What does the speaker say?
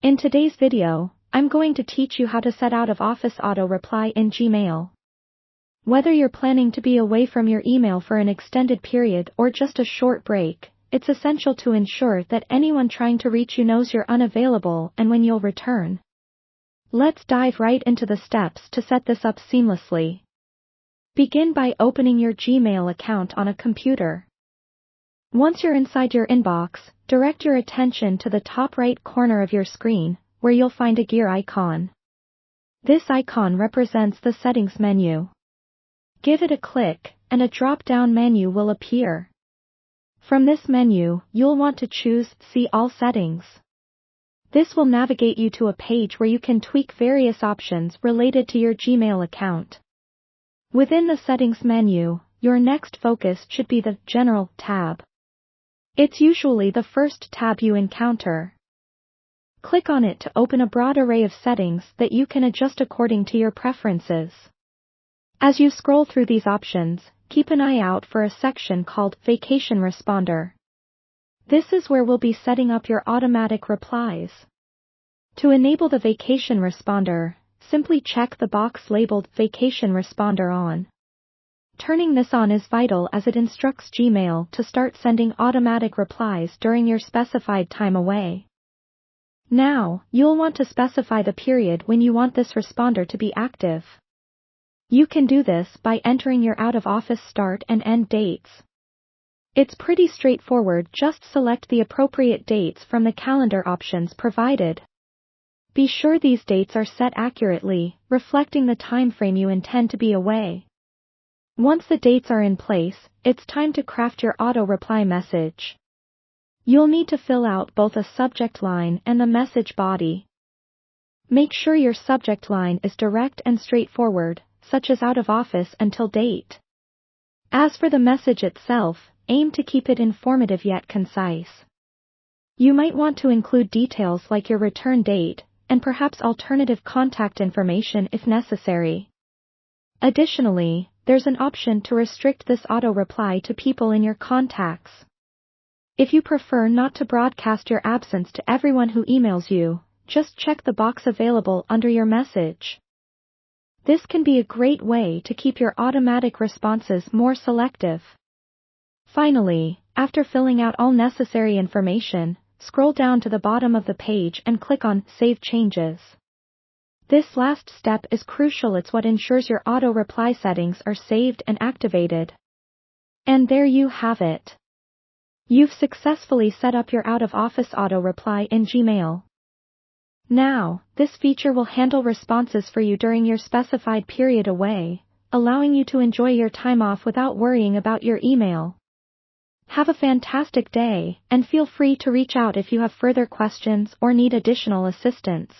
In today's video, I'm going to teach you how to set out of office auto reply in Gmail. Whether you're planning to be away from your email for an extended period or just a short break, it's essential to ensure that anyone trying to reach you knows you're unavailable and when you'll return. Let's dive right into the steps to set this up seamlessly. Begin by opening your Gmail account on a computer. Once you're inside your inbox, direct your attention to the top right corner of your screen, where you'll find a gear icon. This icon represents the settings menu. Give it a click, and a drop-down menu will appear. From this menu, you'll want to choose See All Settings. This will navigate you to a page where you can tweak various options related to your Gmail account. Within the Settings menu, your next focus should be the General tab. It's usually the first tab you encounter. Click on it to open a broad array of settings that you can adjust according to your preferences. As you scroll through these options, keep an eye out for a section called Vacation Responder. This is where we'll be setting up your automatic replies. To enable the Vacation Responder, simply check the box labeled Vacation Responder on. Turning this on is vital as it instructs Gmail to start sending automatic replies during your specified time away. Now, you'll want to specify the period when you want this responder to be active. You can do this by entering your out-of-office start and end dates. It's pretty straightforward, just select the appropriate dates from the calendar options provided. Be sure these dates are set accurately, reflecting the time frame you intend to be away. Once the dates are in place, it's time to craft your auto-reply message. You'll need to fill out both a subject line and the message body. Make sure your subject line is direct and straightforward, such as out of office until date. As for the message itself, aim to keep it informative yet concise. You might want to include details like your return date, and perhaps alternative contact information if necessary. Additionally, there's an option to restrict this auto-reply to people in your contacts. If you prefer not to broadcast your absence to everyone who emails you, just check the box available under your message. This can be a great way to keep your automatic responses more selective. Finally, after filling out all necessary information, scroll down to the bottom of the page and click on Save Changes. This last step is crucial. It's what ensures your auto-reply settings are saved and activated. And there you have it. You've successfully set up your out-of-office auto-reply in Gmail. Now, this feature will handle responses for you during your specified period away, allowing you to enjoy your time off without worrying about your email. Have a fantastic day, and feel free to reach out if you have further questions or need additional assistance.